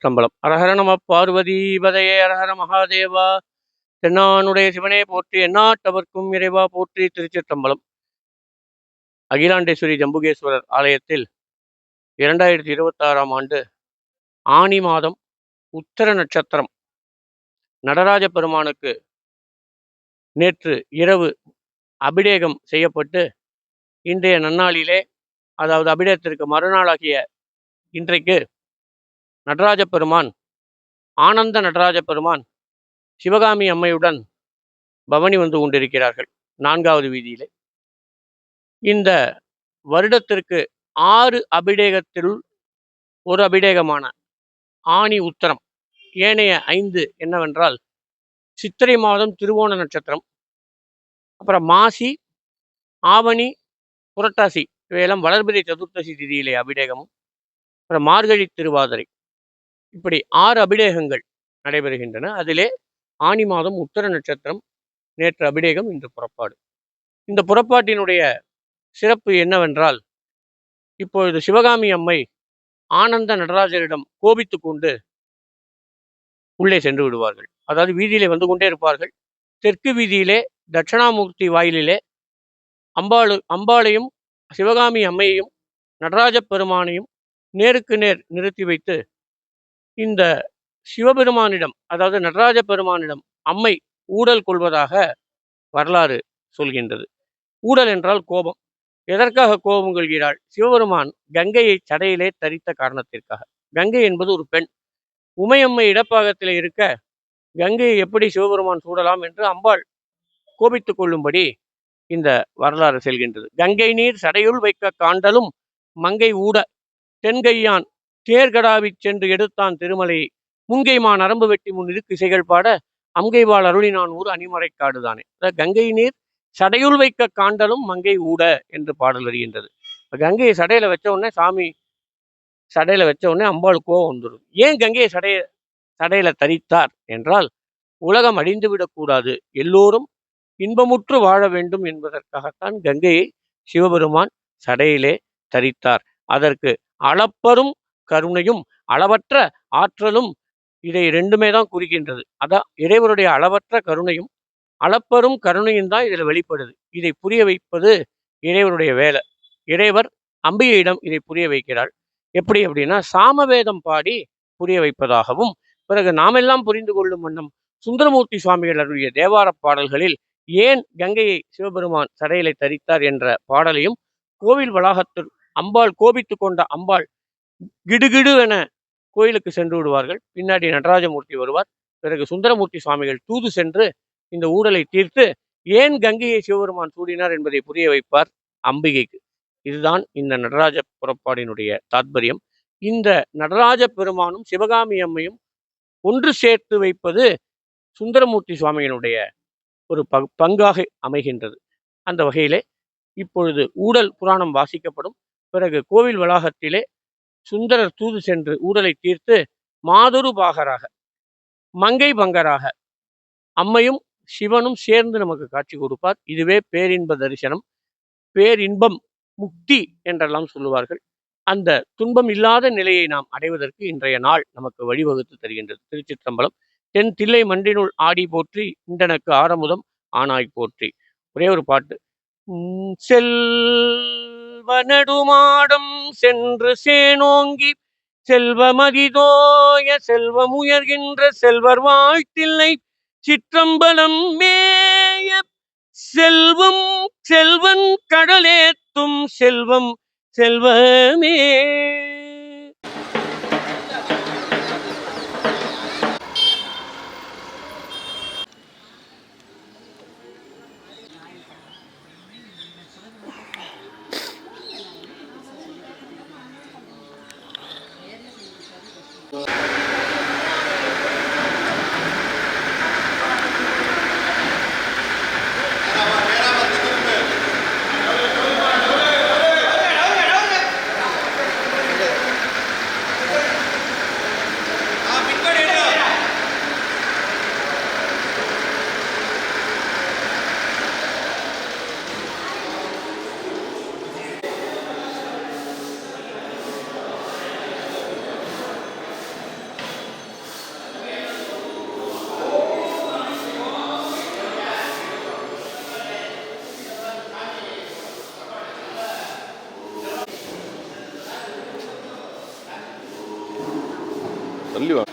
திருச்சிற்றம்பலம். அரஹர நம பார்வதி பதையே அரஹர மகாதேவா. தென்னானுடைய சிவனே போற்றி, எந்நாட்டவர்க்கும் இறைவா போற்றி. திருச்சிற்றம்பலம். அகிலாண்டேஸ்வரி ஜம்புகேஸ்வரர் ஆலயத்தில் 2026ஆம் ஆண்டு ஆனி மாதம் உத்தர நட்சத்திரம் நடராஜ பெருமானுக்கு நேற்று இரவு அபிடேகம் செய்யப்பட்டு, இன்றைய நன்னாளிலே, அதாவது அபிடேகத்திற்கு மறுநாளாகிய இன்றைக்கு நடராஜ பெருமான், ஆனந்த நடராஜ பெருமான் சிவகாமி அம்மையுடன் பவனி வந்து கொண்டிருக்கிறார்கள் 4வது வீதியிலே. இந்த வருடத்திற்கு 6 அபிடேகத்தில் ஒரு அபிடேகமான ஆனி உத்தரம், ஏனைய 5 என்னவென்றால் சித்திரை மாதம் திருவோண நட்சத்திரம், அப்புறம் மாசி, ஆவணி, புரட்டாசி, இவையெல்லாம் வளர்பிறை சதுர்த்தசி திதியிலே அபிடேகமும், அப்புறம் மார்கழி திருவாதிரை, இப்படி 6 அபிடேகங்கள் நடைபெறுகின்றன. அதிலே ஆனி மாதம் உத்தர நட்சத்திரம் நேற்று அபிடேகம், இன்று புறப்பாடு. இந்த புறப்பாட்டினுடைய சிறப்பு என்னவென்றால், இப்பொழுது சிவகாமி அம்மை ஆனந்த நடராஜரிடம் கோபித்து கொண்டு உள்ளே சென்று விடுவார்கள். அதாவது வீதியிலே வந்து கொண்டே இருப்பார்கள். தெற்கு வீதியிலே தட்சிணாமூர்த்தி வாயிலிலே அம்பாளையும் சிவகாமி அம்மையையும் நடராஜ பெருமானையும் நேருக்கு நேர் நிறுத்தி வைத்து, இந்த சிவபெருமானிடம், அதாவது நடராஜ பெருமானிடம் அம்மை ஊடல் கொள்வதாக வரலாறு சொல்கின்றது. ஊடல் என்றால் கோபம். எதற்காக கோபம் கொள்கிறாள்? சிவபெருமான் கங்கையை சடையிலே தரித்த காரணத்திற்காக. கங்கை என்பது ஒரு பெண். உமையம்மை இடப்பாகத்திலே இருக்க கங்கையை எப்படி சிவபெருமான் சூடலாம் என்று அம்பாள் கோபித்துக் கொள்ளும்படி இந்த வரலாறு செல்கின்றது. கங்கை நீர் சடையுள் வைக்க காண்டலும் மங்கை ஊட தென்கையான் தேர்கடாவிச் சென்று எடுத்தான் திருமலையை முங்கைமா நரம்பு வெட்டி முன் இருக்கு இசைகள் பாட அம்கைவாள் அருளினான் ஊர் அணிமறை காடுதானே. கங்கை நீர் சடையுள் வைக்க காண்டலும் மங்கை ஊட என்று பாடல் வருகின்றது. கங்கையை சடையில வச்ச உடனே, சாமி சடையில வச்ச உடனே அம்பாள் கோவம் வந்துடும். ஏன் கங்கையை சடையில தரித்தார் என்றால், உலகம் அழிந்து விடக்கூடாது, எல்லோரும் இன்பமுற்று வாழ வேண்டும் என்பதற்காகத்தான் கங்கையை சிவபெருமான் சடையிலே தரித்தார். அதற்கு அளப்பரும் கருணையும் அளவற்ற ஆற்றலும், இதை ரெண்டுமே தான் குறிக்கின்றது. அதான் இறைவருடைய அளவற்ற கருணையும் அளப்பரும் கருணையும் தான் இதில் வெளிப்படுது. இதை புரிய வைப்பது இறைவருடைய வேலை. இறைவர் அம்பிகையிடம் இதை புரிய வைக்கிறாள். எப்படி அப்படின்னா, சாமவேதம் பாடி புரிய வைப்பதாகவும், பிறகு நாமெல்லாம் புரிந்து கொள்ளும் வண்ணம் சுந்தரமூர்த்தி சுவாமிகள் அருளிய தேவார பாடல்களில் ஏன் கங்கையை சிவபெருமான் சடையிலை தரித்தார் என்ற பாடலையும், கோவில் வளாகத்தில் அம்பாள் கோபித்து கொண்ட அம்பாள் கிடுகிடு என கோயிலுக்கு சென்று விடுவார்கள். பின்னாடி நடராஜமூர்த்தி வருவார். பிறகு சுந்தரமூர்த்தி சுவாமிகள் தூது சென்று இந்த ஊடலை தீர்த்து ஏன் கங்கையை சிவபெருமான் சூடினார் என்பதை புரிய வைப்பார் அம்பிகைக்கு. இதுதான் இந்த நடராஜ புறப்பாடினுடைய தாத்பரியம். இந்த நடராஜ பெருமானும் சிவகாமி அம்மையும் ஒன்று சேர்த்து வைப்பது சுந்தரமூர்த்தி சுவாமியினுடைய ஒரு பங்காக அமைகின்றது. அந்த வகையிலே இப்பொழுது ஊடல் புராணம் வாசிக்கப்படும். பிறகு கோவில் வளாகத்திலே சுந்தரர் தூது சென்று ஊடலை தீர்த்து மாதொரு பாகராக, மங்கை பங்கராக அம்மையும் சிவனும் சேர்ந்து நமக்கு காட்சி கொடுப்பார். இதுவே பேரின்ப தரிசனம். பேரின்பம், முக்தி என்றெல்லாம் சொல்லுவார்கள். அந்த துன்பம் இல்லாத நிலையை நாம் அடைவதற்கு இன்றைய நாள் நமக்கு வழிவகுத்து தருகின்றது. திருச்சிற்றம்பலம். தென் தில்லை மன்றினுள் ஆடி போற்றி, இன்றனக்கு ஆரமுதம் ஆனாய் போற்றி. ஒரே ஒரு பாட்டு. செல்வநடுமாடம் சென்று சேனோங்கி செல்வமதிதோய செல்வம் உயர்கின்ற செல்வர் வாழ்த்தில்லை சிற்றம்பலம் மேய செல்வம் செல்வன் கடலேத்தும் செல்வம் செல்வமே. தள்ளி வா.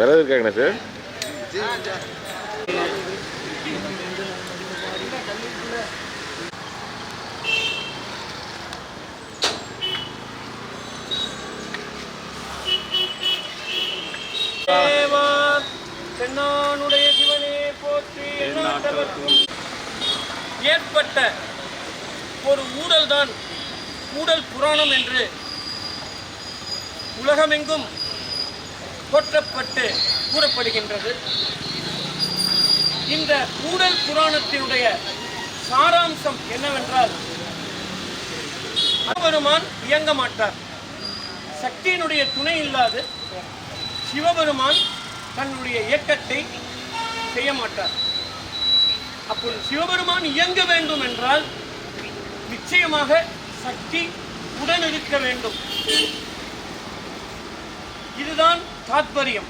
வேற எதுவும் இருக்காங்கண்ணா சார்? தென்னானுடைய சிவனே போற்றி. ஏற்பட்ட ஒரு ஊழல்தான் ஊழல் புராணம் என்று உலகமெங்கும் போற்றப்பட்டு கூறப்படுகின்றது. இந்த ஊழல் புராணத்தினுடைய சாராம்சம் என்னவென்றால், சிவபெருமான் இயங்க மாட்டார். சக்தியினுடைய துணை இல்லாது சிவபெருமான் தன்னுடைய இயக்கத்தை செய்ய மாட்டார். அப்போது சிவபெருமான் இயங்க வேண்டும் என்றால் நிச்சயமாக சக்தி உடன் இருக்க வேண்டும். இதுதான் தாத்பரியம்,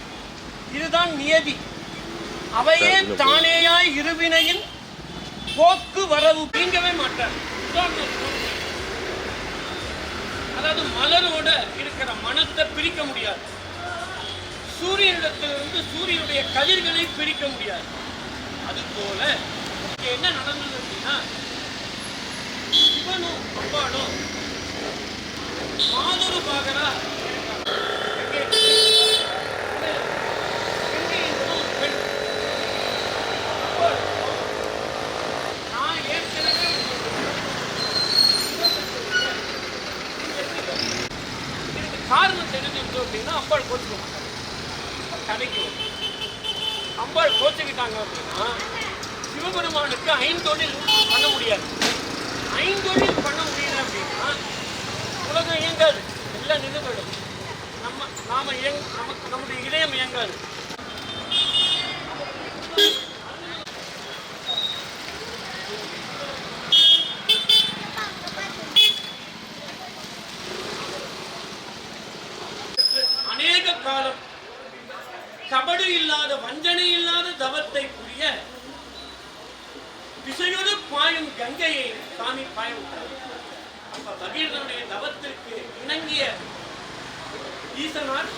இதுதான் நியதி. அவையே தானேயாய் இருவினையின் போக்கு வரவு நீங்கவே மாட்டார். அதாவது மலரோட இருக்கிற மனத்தை பிரிக்க முடியாது, சூரியனிடத்திலிருந்து சூரியனுடைய கதிர்களை பிரிக்க முடியாது. அதுபோல என்ன நடந்தது அப்படின்னா, சிவனும் அம்பாளும் மாதொரு பாகரா நான் ஏற்கனவே இதுக்கு காரணம் தெரிஞ்சிருந்தோம் அப்படின்னா அம்பாள் கோச்சுக்க மாட்டாங்க. கடைக்கு அம்பாள் கோச்சுக்கிட்டாங்க அப்படின்னா சிவபெருமானுக்கு ஐந்தொழில் பண்ண முடியாது. ஐந்தொழில் பண்ண முடியல அப்படின்னா உலகம் இயங்காது, எல்லாம் நிறுவனம். நம்முடைய இதயம் இயங்காது. அநேக காலம் கபடு இல்லாத வஞ்சனை இல்லாத தவத்தை புரிய திசையோடு பாயும் கங்கையை சாமி பாய விட்டார். அப்ப பகீரனுடைய தவத்திற்கு இணங்கிய ஈசனார்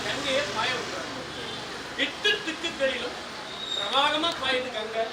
கங்கையை பாய விட்டார். 8 திக்குகளிலும் பிரவாகமா பாயுது கங்கை.